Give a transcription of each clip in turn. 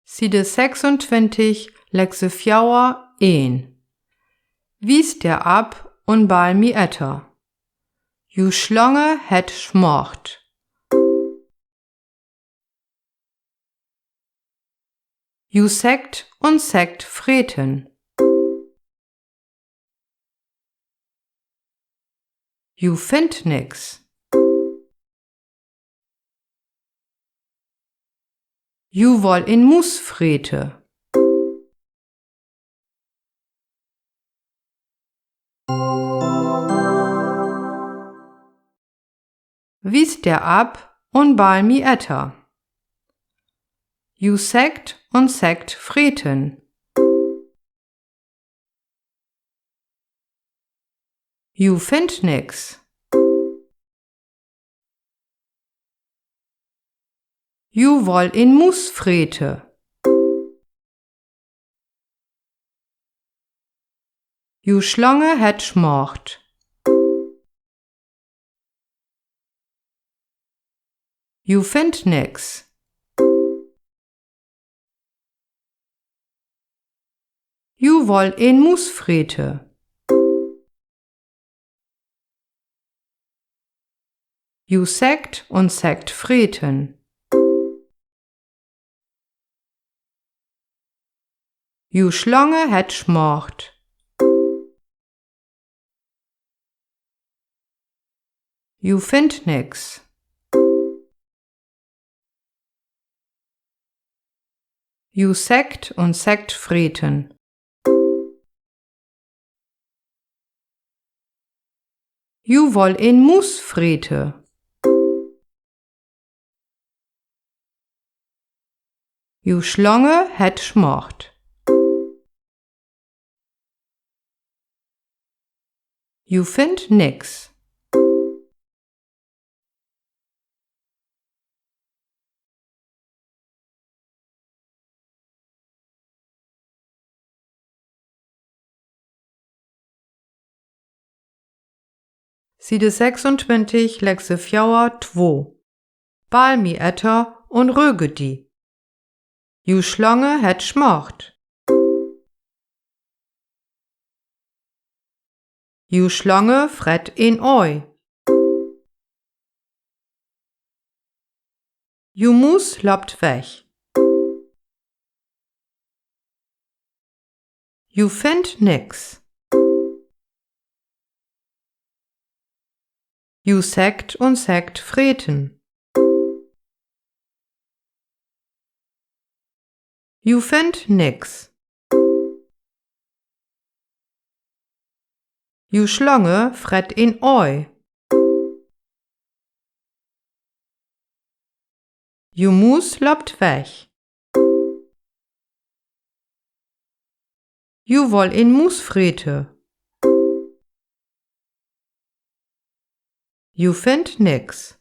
Side 26, Lexe 4, 1. Wies der ab und bal mi etter. Ju Schlange het schmocht. Ju sekt und sekt freten. Ju find nix. Ju woll in Mus frete. Wies der ab und bal mi etter. Ju sekt und sekt freten. Ju find nix. Ju woll in Mus frete. Ju Schlange het schmocht. Ju find nix. Ju woll in Mus frete. Ju sekt und sekt freten. Ju Schlange het schmocht. Ju find nix. Ju sekt und sekt freten. Ju woll in Mus frete. Ju Schlange het schmocht. Ju find nix. Side 26, Lexe 4, 2. Bal mi etter und röge di. Ju Schlange het schmocht. Ju Schlange fret in oi. Ju Mus lobt weg. Ju find nix. Ju sekt und sekt freten. Ju find nix. Ju Schlange fret in oi. Ju Mus lobt weg. Ju woll in Mus frete. Ju find nix.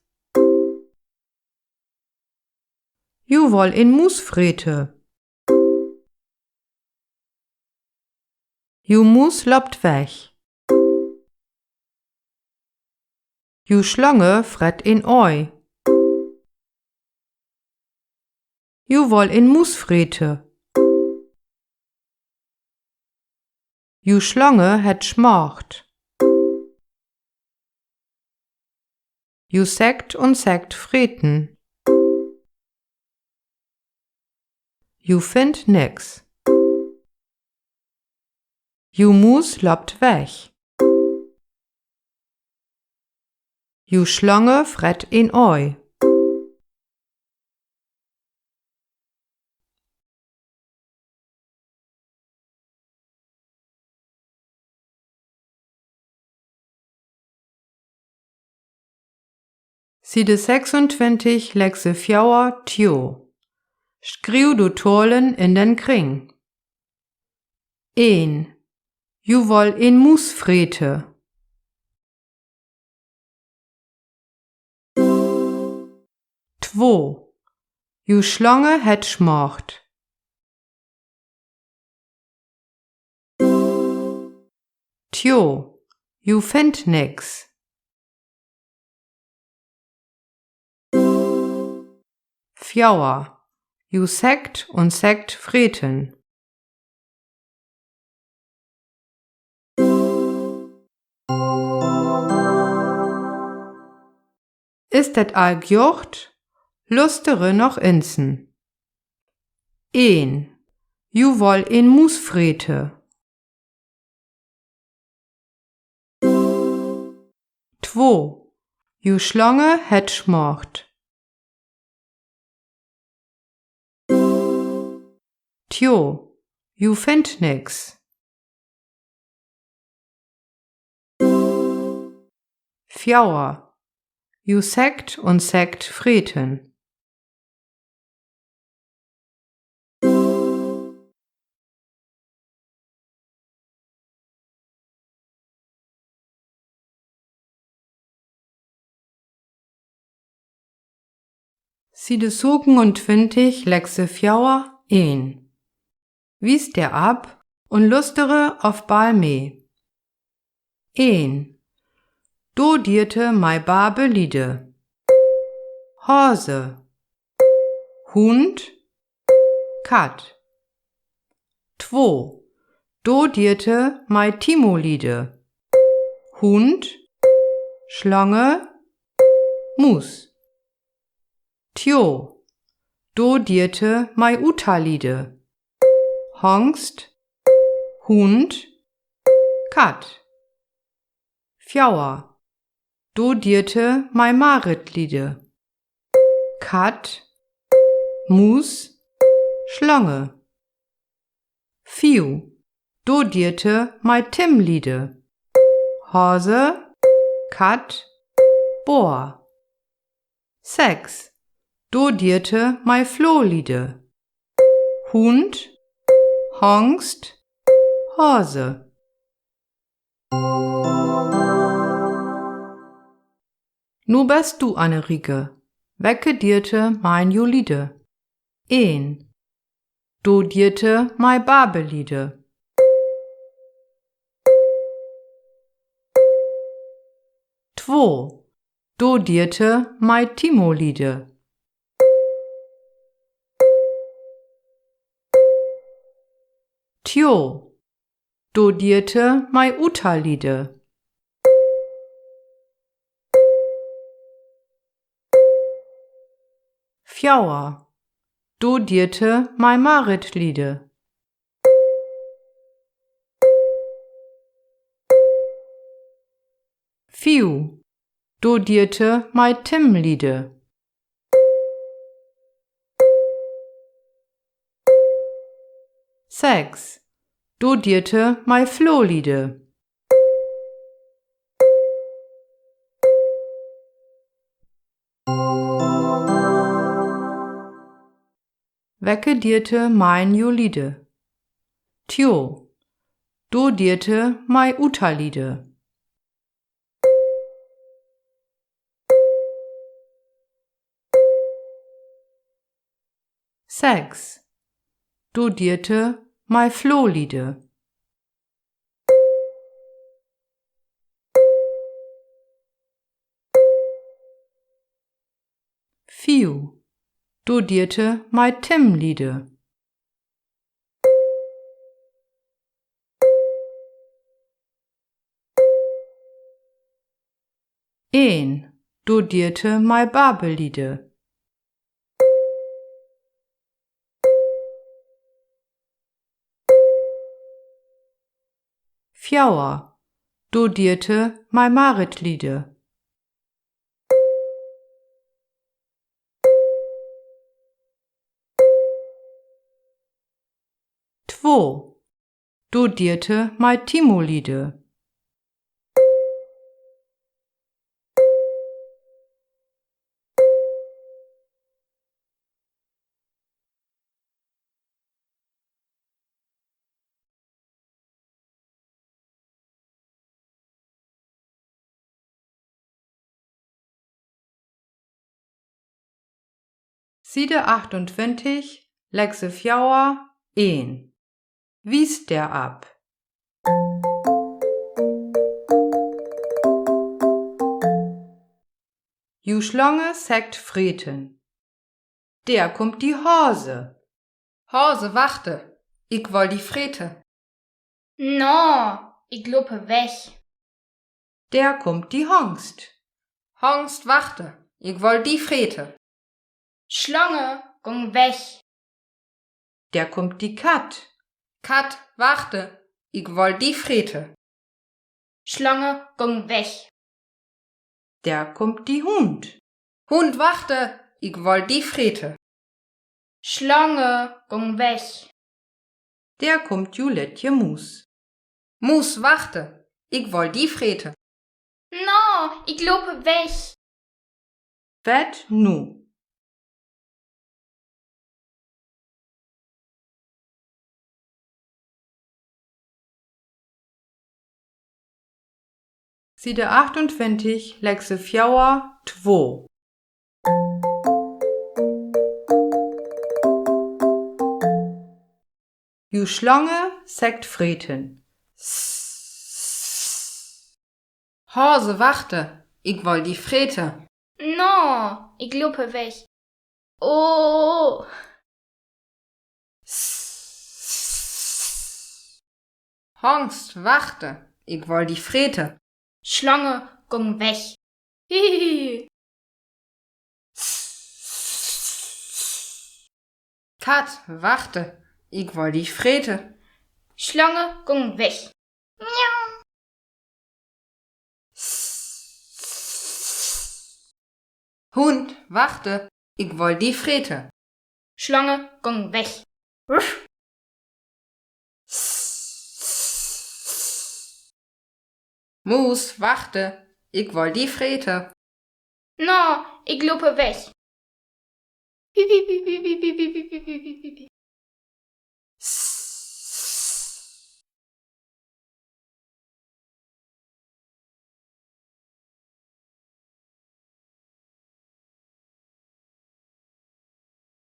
Ju woll in Mus frete. Ju Mus lobt weg. Ju Schlange fret in oi. Ju woll in Mus frete. Ju Schlange het schmocht. Ju sekt und sekt freten. Ju find nix. Ju Mus lobt weg. Ju Schlange fret in oi. Side 26, Lexe 4, tjo. Skriuw du tolen in den kring. 1. Ju woll in Mus frete. 2. Ju Schlange het schmocht. 3. Ju find nix. 4. ju sekt und sekt freten. Ist et all gjocht, lustere noch insen. 1. Ju woll een Mus frete. 2. Ju Schlange het schmocht. Tjo, ju find nix. 4. Ju sekt und sekt freten. 27 Lexe 4 1. Wies der ab und lustere auf Bal mee. 1. Do dierte mei Babe Liede. Hase. Hund. Kat. 2. Do dierte mei Timo Liede. Hund. Schlange. Mus. Tjo. Do dierte mei Uta Liede. Hongst. Hund. Kat. 4. Do dierte mei Marit Liede. Kat. Mus. Schlange. 4. Do dierte mei Tim Liede. Hase. Kat. Boar. 6. Do dierte mei Flo Liede. Hund. Hongst. Hase. Nu bist du, Annerike. Wecke dierte mein Jolide. 1. Do dierte mei Babe Liede. 2. Do dierte mei Timo Liede. 3. Do dierte mei Uta Liede. 4. Do dierte mei Marit Liede. 5. Do dierte mei Tim Liede. 6. Do dierte mei Flo Liede. 'Wecke dierte mein Jolide. Tjo, do dierte mei Uta Liede. 6. Do dierte mei Flo Liede. 4. Do dierte mei Tim Liede. 1. Do dierte mei Babe Liede. 4. Do dierte mei Marit Liede. 2. Do dierte mei Timo Liede. 28 Lexe 4 1. Wies der ab. Ju Schlange sekt freten. Der kommt die Hase. Hase, wachte, ich woll die Frete. No, ich luppe weg. Der kommt die Hongst. Hongst, wachte, ich woll die Frete. Schlange, gong weg. Der kommt die Kat. Kat, wachte, ich woll die Frete. Schlange, gong weg. Der kommt die Hund. Hund, wachte, ich woll die Frete. Schlange, gong weg. Der kommt Juletje Mus. Mus, wachte, ich woll die Frete. No, ich luppe weg. Wet nu. Side 28, Lexe Fjouwer, 2. Ju Schlange sekt Freten. Hase, wachte, ich woll die Frete. No, ich luppe weg. Oh. Hongst, wachte, ich woll die Frete. Schlange, gong weg. Hihihi. Kat, wachte, ich woll die Frete. Schlange, gong weg. Hund, wachte, ich woll die Frete. Schlange, gong weg. Ruff. Mus, wachte, ich woll die Frete. No, ich luppe weg.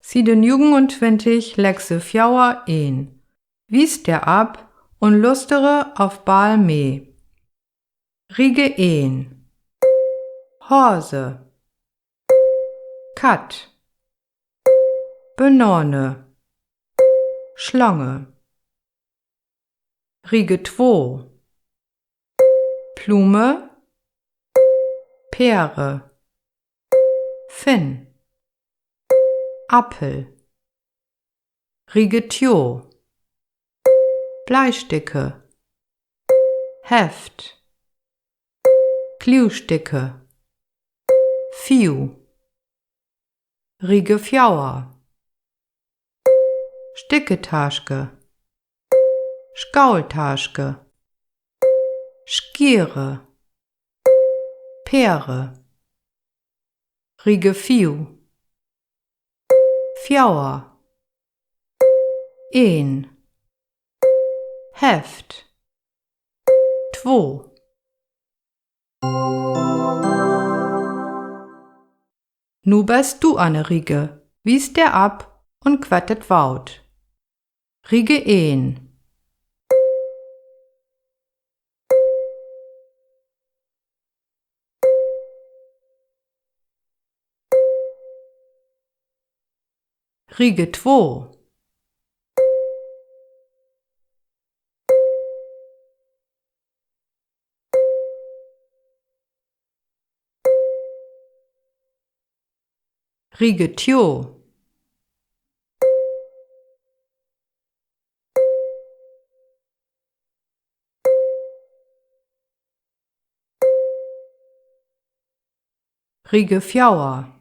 Side 29, Lexe Fjouwer 1. Wies der ab und lustere auf Bal mee. Rige 1. Hase. Kat. Banane. Schlange. Rige 2. Blume. Beere. Finn. Apfel. Rige 2. Bleisticke. Heft. Kliusticke. Fiu. Rige Fjouwer. Sticketaschke. Skaultaschke. Skiere. Peere. Rige 4. Fjouwer. 1. Heft. 2. Nu bist du an der Rige. Wies der ab und quettet Waut. Rige 1. Rige 2. Rige 2. Rige Fjouwer.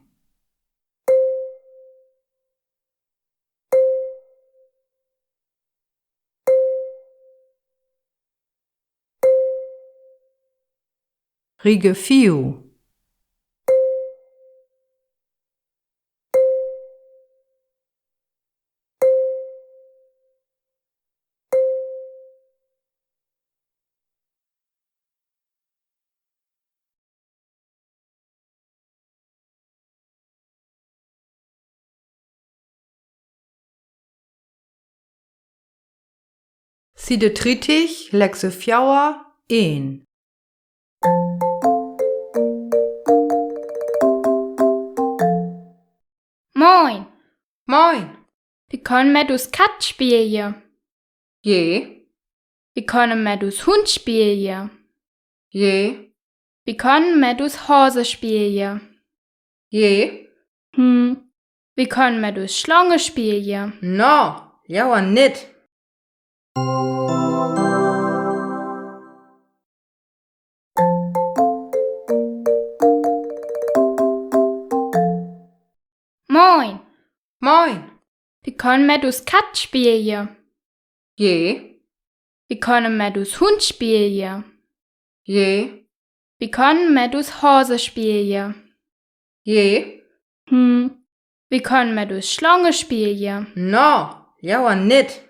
Rige 4. Side 30, Lexe Fjouwer 1. Moin, können met us kat spelen. Je, Wir können met us Hund spelen. je, Wir können met us Hase spelen. je. Wir können met us Schlange spelen. No, jouwer nit. Moin. Moin. Wir können met us Kat spelen. Je, Wir können met us Hund spelen. je, Wir können met us Hase spelen. je. Wir können met us Schlange spelen. No, jouwer nit.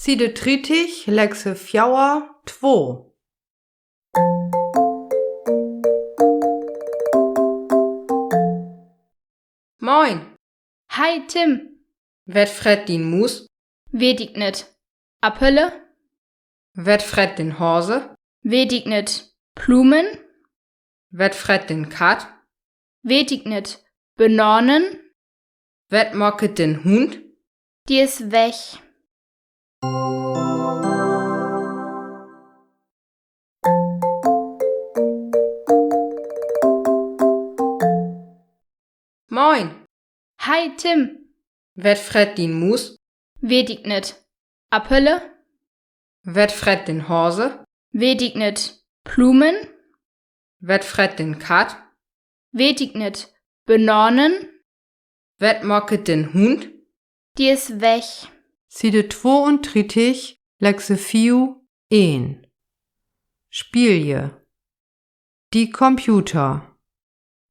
Side 30, Lexe 4, 2. Moin. Hi Tim. Wet fret din Mus? Weet ik net. Appelle? Wet fret din Hase? Weet ik net. Blumen? Wet fret din Kat? Weet ik net. Bananen? Wet mocket din Hund? Die ist weg. Moin. Hi Tim. Wet fret din Mus? Weet ik net. Appelle? Wet fret din Hase? Weet ik net. Blumen? Wet fret din Kat? Weet ik net. Bananen? Wet mocket din Hund? Die ist weg. Side 32, Lexe 4, 1. Spielje. Die Computer.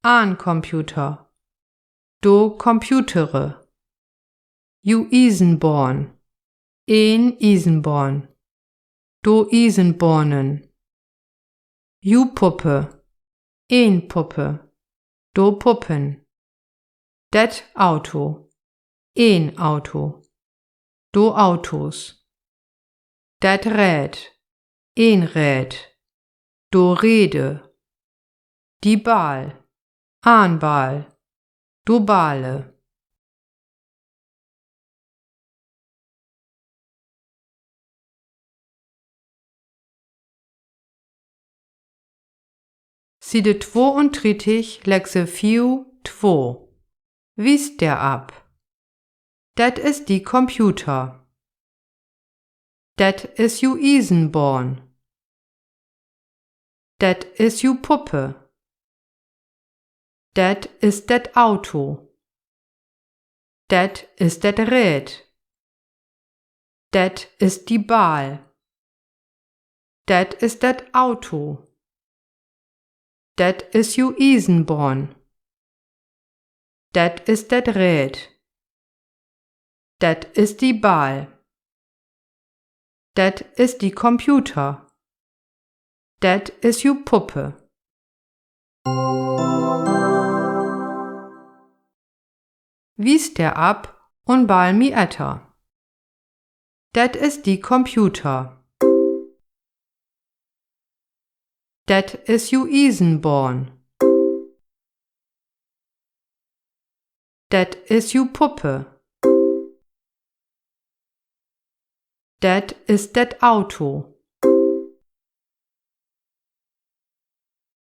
An Computer. Do Computere. You Isenborn. En Isenborn. Do Isenbornen. You Puppe. En Puppe. Do Puppen. Det Auto. En Auto. Do Autos. Dat Räd. En Räd. Do Rede. Die Bal. An Bal. Do Bale. Side 32, Lexe 4, 2. Wies der ab? Dat is die Computer. Dat is ju Isenborn. Dat is ju Puppe. Dat is dat Auto. Dat is dat Räd. Dat is die Bal. Dat is dat Auto. Dat is ju Isenborn. Dat is dat Räd. Dat is die Bal. Dat is die Computer. Dat is ju Puppe. Wies der ab und bal mi etter. Dat is die Computer. Dat is ju Isenborn. Dat is ju Puppe. Dat is dat Auto.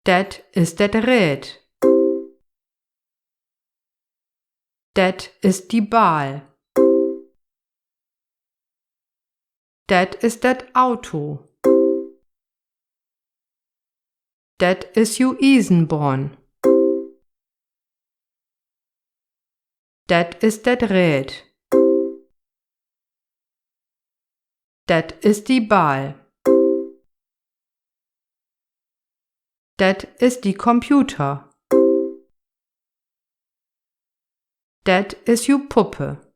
Dat is dat Räd. Dat is die Bal. Dat is dat Auto. Dat is ju Isenborn. Dat is dat Räd. Dat is die Bal. Dat is die Computer. Dat is ju Puppe.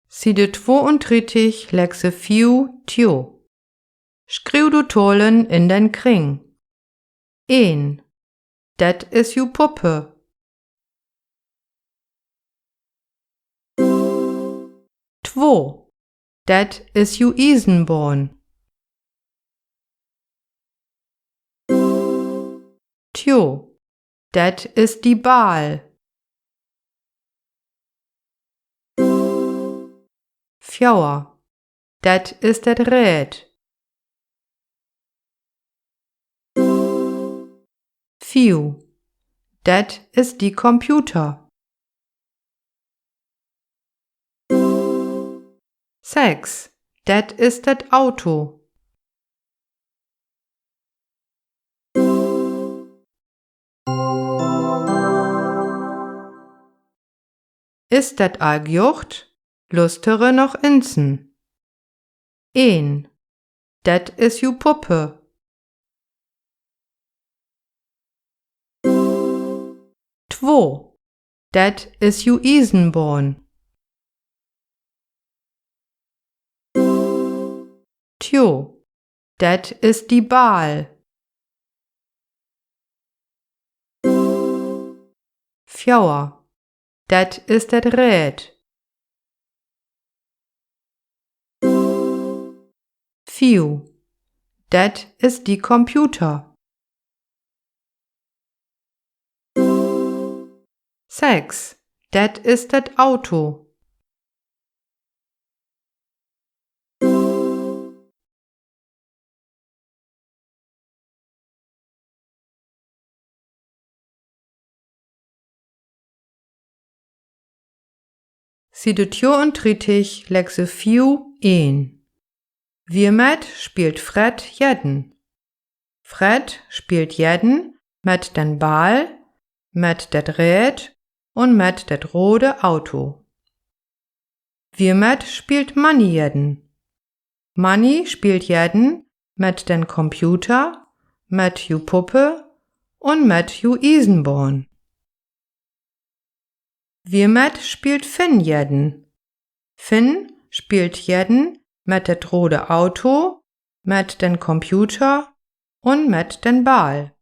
Side 32, Lexe 4, tjo. Skriv du tollen in den kring. 1. dat is ju Puppe. 2, dat is ju Isenborn. 3, dat is die Bal. 4, dat is dat Rät. 5, dat is die Computer. 6, dat is dat Auto. 7, ist dat all gjocht? Lustere noch insen. 1, dat is ju Puppe. 2, dat is ju Isenborn. 3, dat is die Bal. 4, dat is dat Rät. 5, dat is die Computer. 6, dat is dat Auto. Side 32, Lexe 4, 1. Wir met spielt Fred jeden. Fred spielt jeden mit den Ball, mit det Rät und mit det rode Auto. Wir met spielt Manni jeden. Manni spielt jeden mit den Computer, mit ju Puppe und mit ju Isenborn. Wir met spielt Finn jeden. Finn spielt jeden mit det rode Auto, mit den Computer und mit den Ball.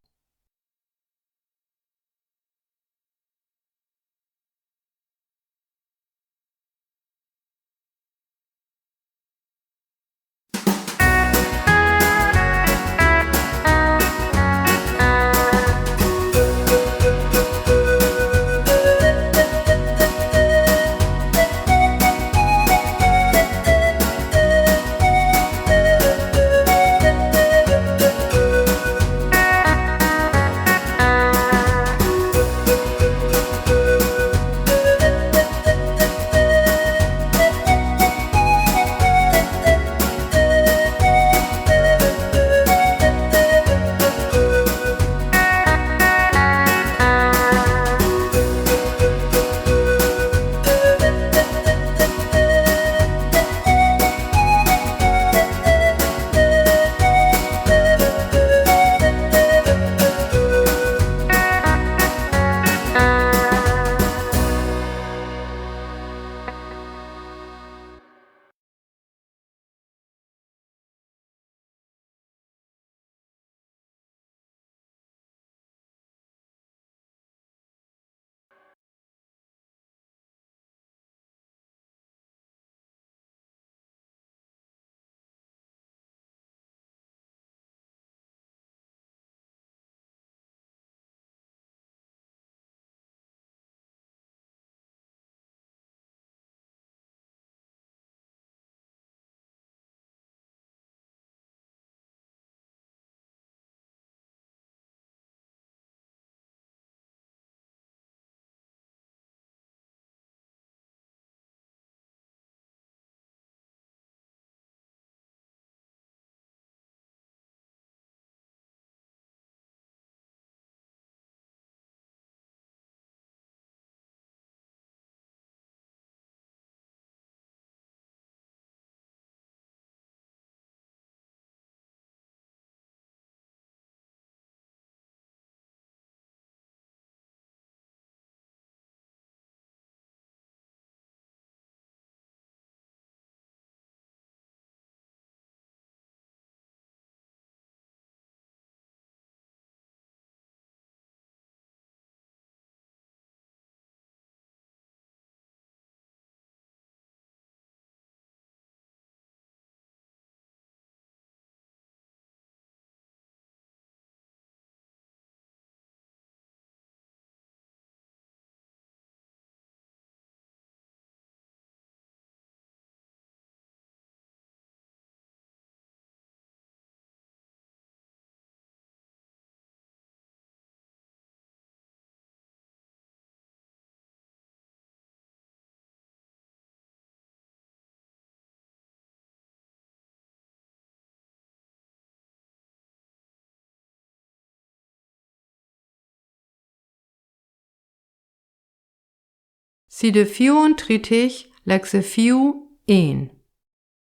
Side 34, Lexe 4, 1.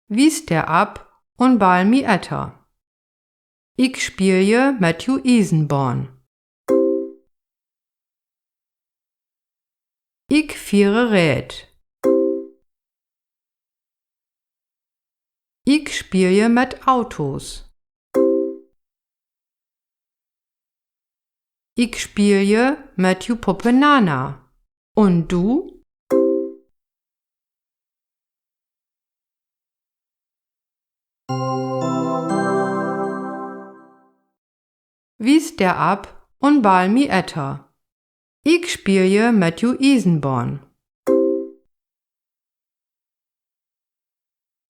Wies der ab und bal mi etter. Ich spielje Matthew Isenborn. Ich fiere Räd. Ich spielje mit Autos. Ich spielje Matthew Puppe Nana. Und du? Wies der ab und bal mi etter. Ich spielje Matthew Isenborn.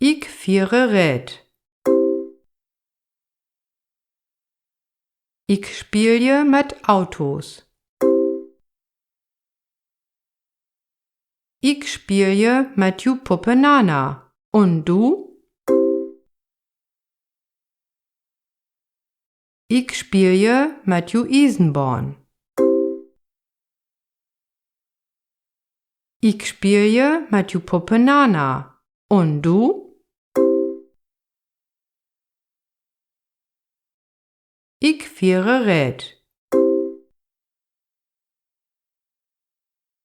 Ich fiere Räd. Ich spielje mit Autos. Ich spielje Matthew Puppe Nana. Und du? Ich spielje Matthew Isenborn. Ich spielje Matthew Puppe Nana. Und du? Ich fiere Räd.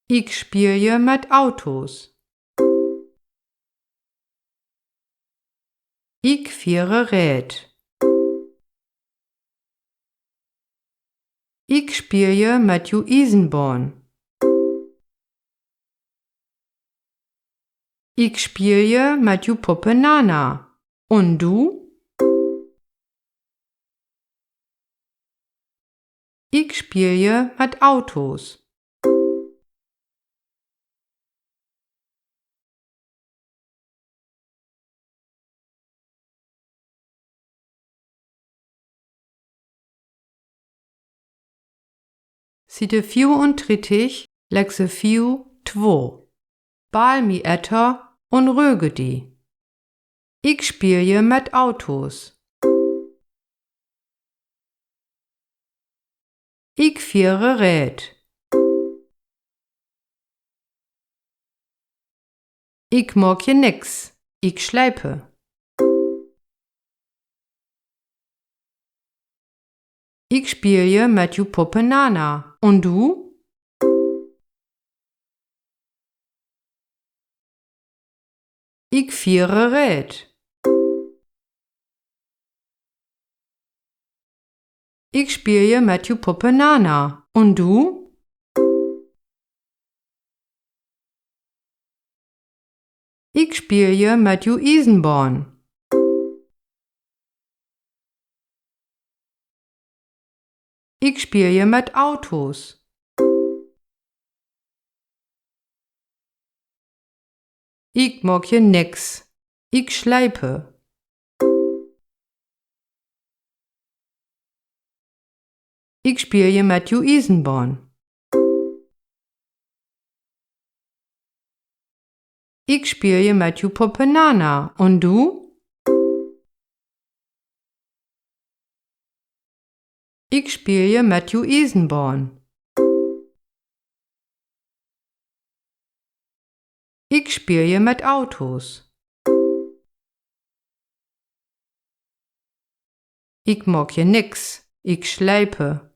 Ich spielje mit Autos. Ich fiere Räd. Ich spielje Matthew Isenborn. Ich spielje Matthew Puppe Nana. Und du? Ich spielje mit Autos. Side 34, Lexe 4, 2. Bal mi etter und röge die. Ich spielje mit Autos. Ich fiere Räd. Ich mag je nix. Ich schleipe. Ich spielje Matthew Puppe Nana. Und du? Ich fiere Räd. Ich spielje Matthew Puppe Nana. Und du? Ich spielje Matthew Isenborn. Ich spielje mit Autos. Ich mag je nix. Ich schleipe. Ich spielje Matthew Isenborn. Ich spielje Matthew Puppe Nana. Und du? Ich spielje Matthew Isenborn. Ich spielje mit Autos. Ich mag je nix. Ich schleipe.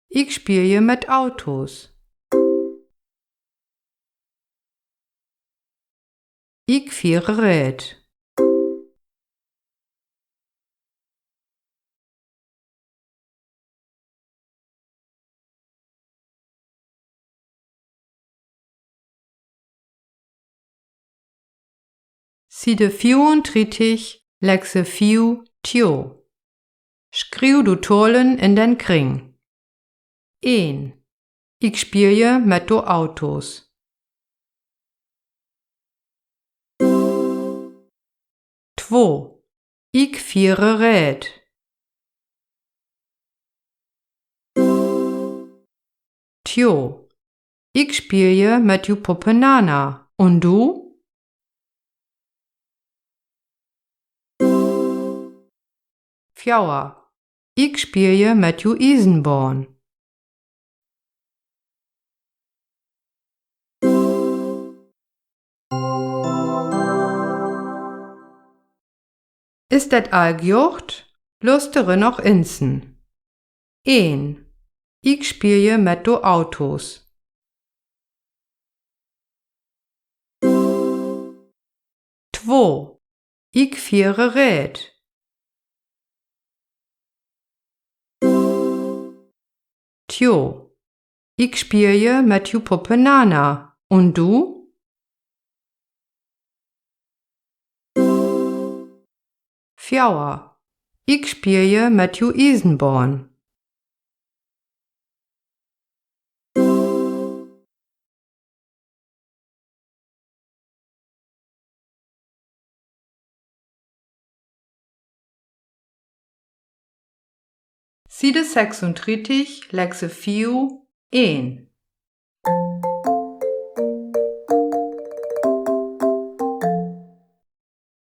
Ich spielje mit Autos. Ich fiere Räd. Side 34, Lexe 4, Tjo. Skriu du Tollen in den Kring. 1. Ich spielje mit do Autos. 2. Ich fiere Räd. 3. Ich spielje Matthew Puppe Nana. Und du? 4. Ich spielje Matthew Isenborn. Ist dat all gjocht? Lustere noch insen. 1. Ich spiele mit do Autos. 2. Ich fahre Rad. 3. Ich spiele mit ju Puppe Nana. Und du? 4. Ich spiele mit ju Eisenbahn. 36, Lexe 4, 1.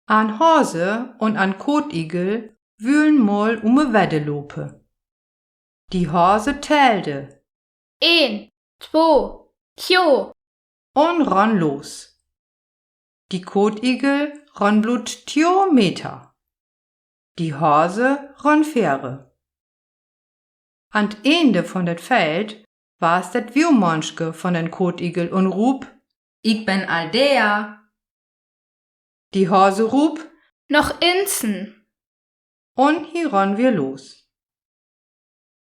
An Hase und an Kotigel wühlen mal Wedde lope. Die Hase tälte 1, 2, 3. und ran los. Die Kotigel ran blut 2 Meter. Die Hase ran Fähre. An Ende von dat Feld war's dat Wiumonschke von den Kotigel und rub, ich bin all der. Die Hase rub, Noch insen. und hier ran wir los.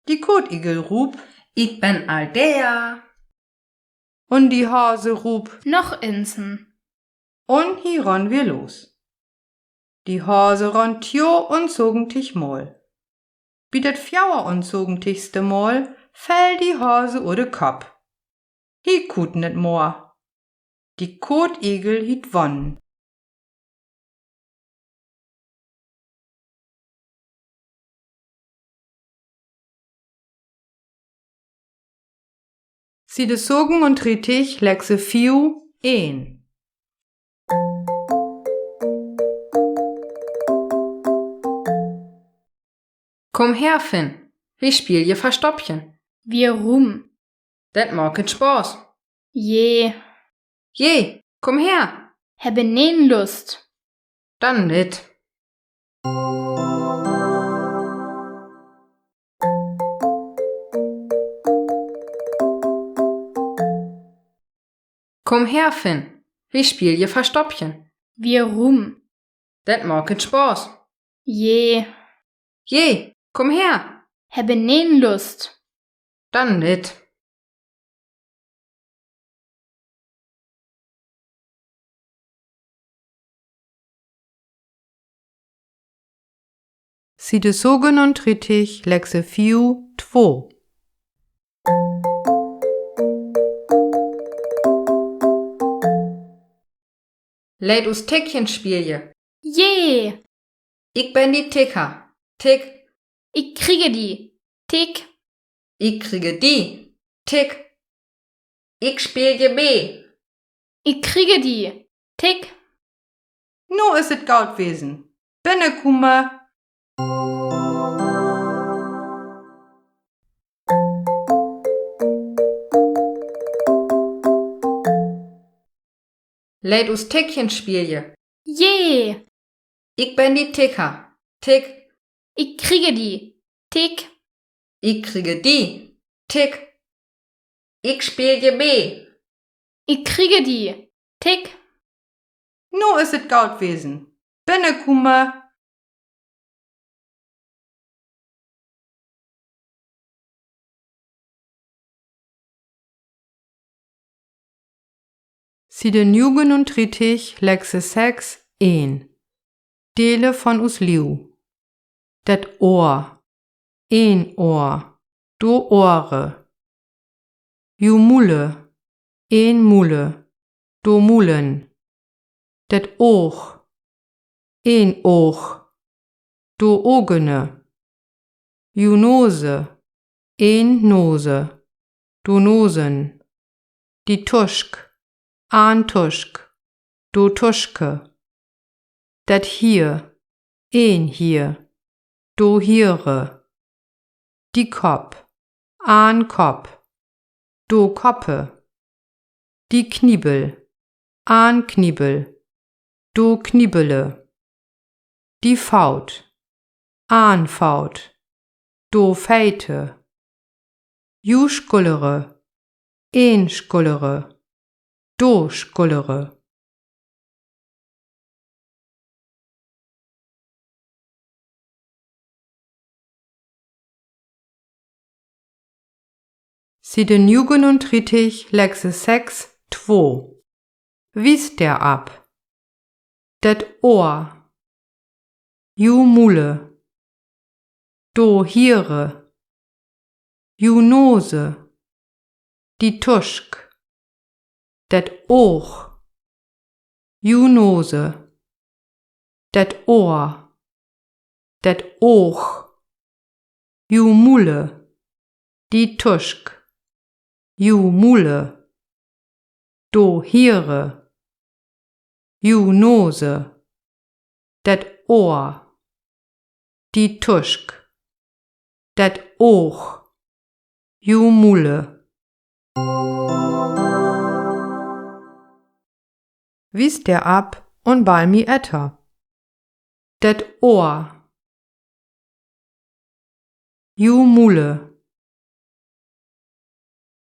Die Kotigel rub, ich bin all der. Und die Hase rub, Noch insen. und hier ran wir los. Die Hase ran tjo und zogen tich mal. Wie dat Fjauer und zogen tichste Mal, fäll die Hase o de Kap. Hi kut net more. Die Kotigel hiet wonnen. Sie de sogen und trittich Lexe 4, 1. Komm her, Finn. Wir spiel je Verstoppchen. Wir rum. Dat macht Spaß. Je. Je, komm her. Habe nen Lust. Dann nit. Komm her, Finn. Wir spiel je Verstoppchen. Wir rum. Dat macht Spaß. Je. Je, komm her. Habe nen Lust. Dann nit. Sie de sogen und trittich Lexe 4, 2. Lädt us Tickchen spielje. Je. Ich bin die Ticker. Tick. Ich kriege die. Tick. Ich kriege die. Tick. Ich spielje B. Ich kriege die. Tick. Nu is het goud wesen. Binnenkomme. Lädt us Tickchen spielje. Je. Ich bin die Ticker. Tick. Ich kriege die. Tick. Ich kriege die. Tick. Ich spielje B. Ich kriege die. Tick. Nu is het goud wesen. Binnenkomme. Sie den Jugend und Trittich Lexe 6, 1. Dele von us Liu. Dat Ohr. Een Ohr. Do Ohre. Ju Mule. Een Mule. Do Mulen. Dat Oog. Een Oog. Do Ogene. Ju Nose. Een Nose. Do Nosen. Die Tuschk. An Tuschk. Do Tuschke. Dat hier. Een hier. Do Hiere. Die Kop. An Kop. Do Koppe. Die Kniebel. An Kniebel. Do Kniebele. die Faut, aanfout, do feite, ju skullere, een skullere, do skullere. Side 39, Lexe 6, 2. Wies der ab? Det Ohr, ju Mule, do Hiere, ju Nose, die Tuschk, det Oog, ju Nose, det Ohr, det Oog, ju Mule, die Tuschk, ju Mule, do Hiere, ju Nose, det Ohr, die Tuschk, det Oog, ju Mule. Wies der ab und bal mi etter. Det Ohr, ju Mule,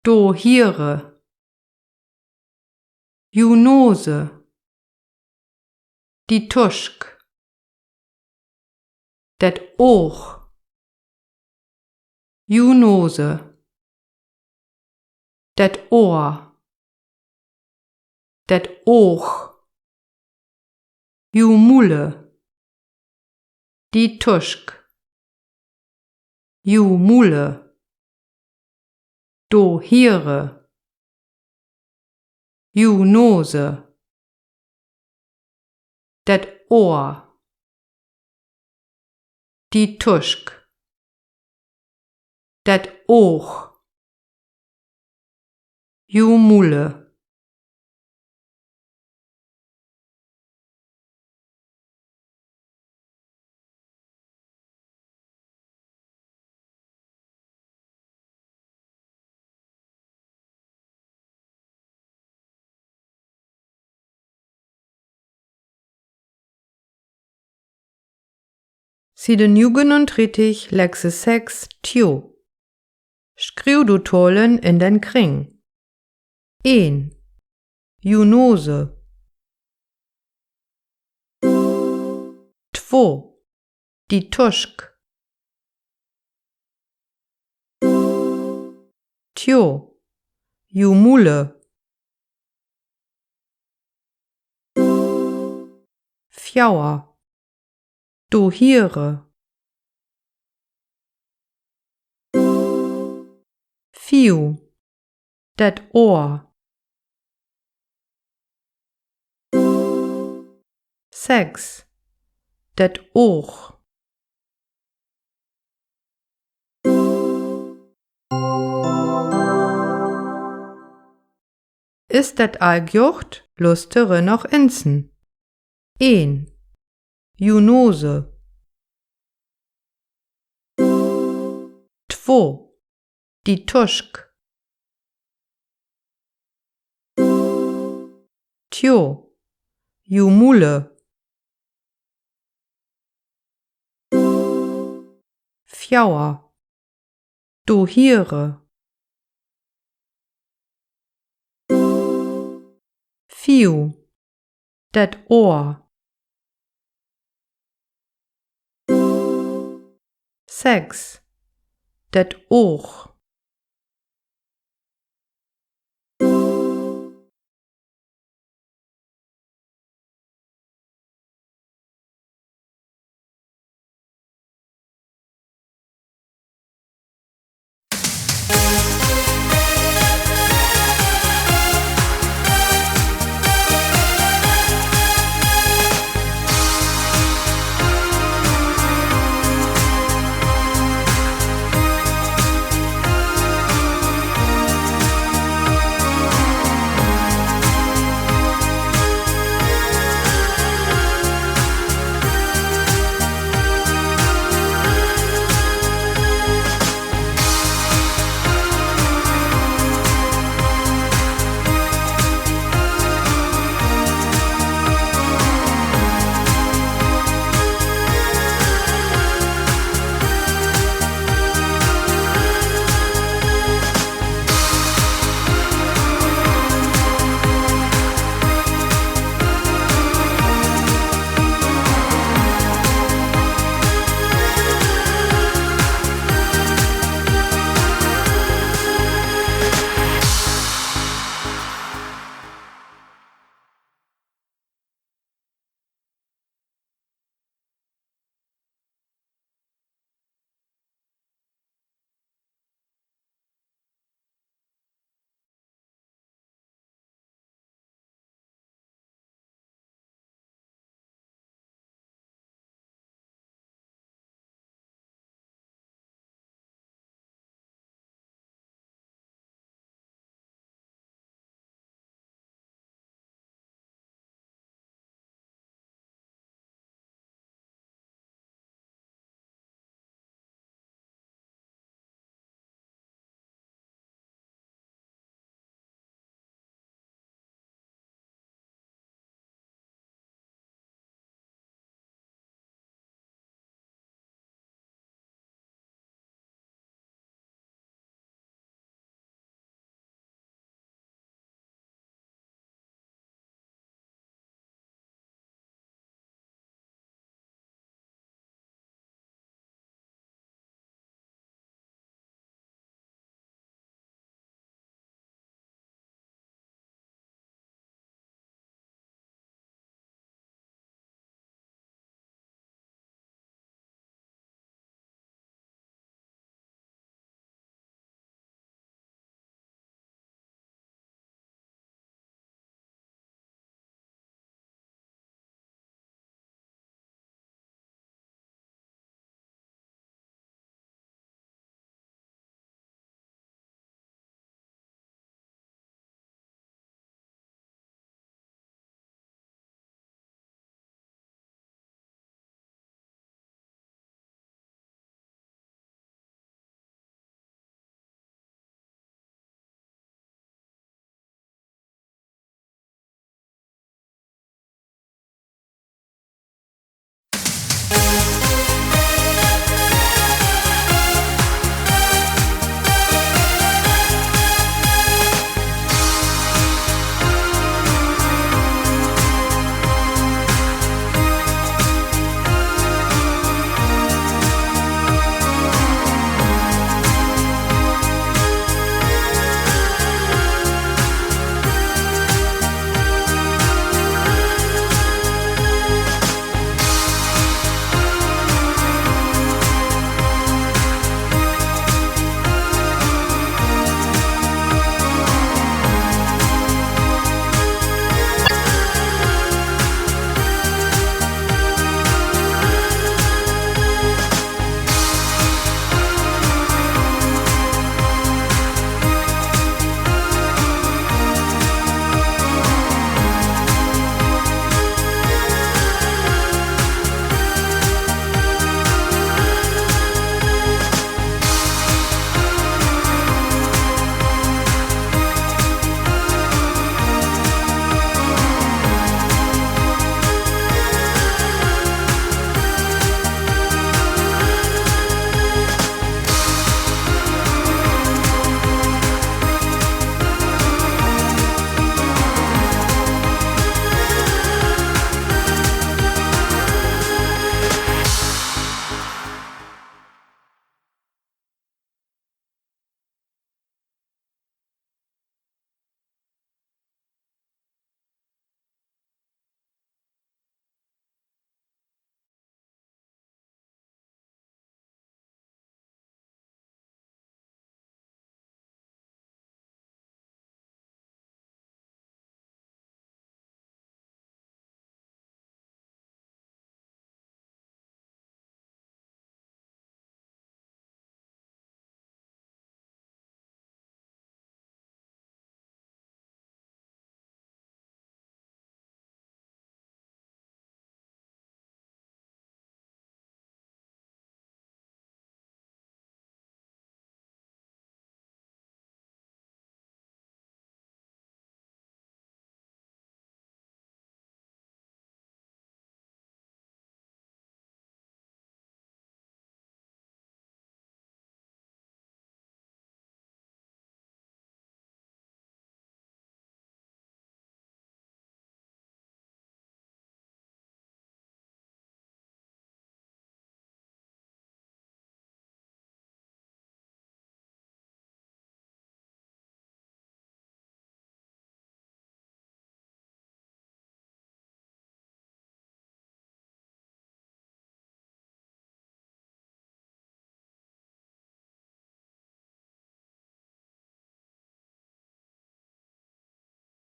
do Hiere, ju Nose, die Tuschk, det Oog, ju Nose, det Ohr, det Oog, ju Mule, die Tuschk, ju Mule, do Hiere, ju Nose, det Ohr, die Tuschk, det Oog, ju Mule. Side 39, Lexe 6, Tjo. Skriuw du tollen in den kring. 1. Ju Nose. 2. Die Tuschk. Tjo. Ju Mule. 4. Du Hiere. 5. Det Ohr. 6. Det Oog. 'Is det allgjucht, lustere noch insen. 1. Ju Nose. 2. Die Tuschk. Tjo. Ju Mule. 4. Du Hiere. 5. Det Ohr. 6. Det Oog.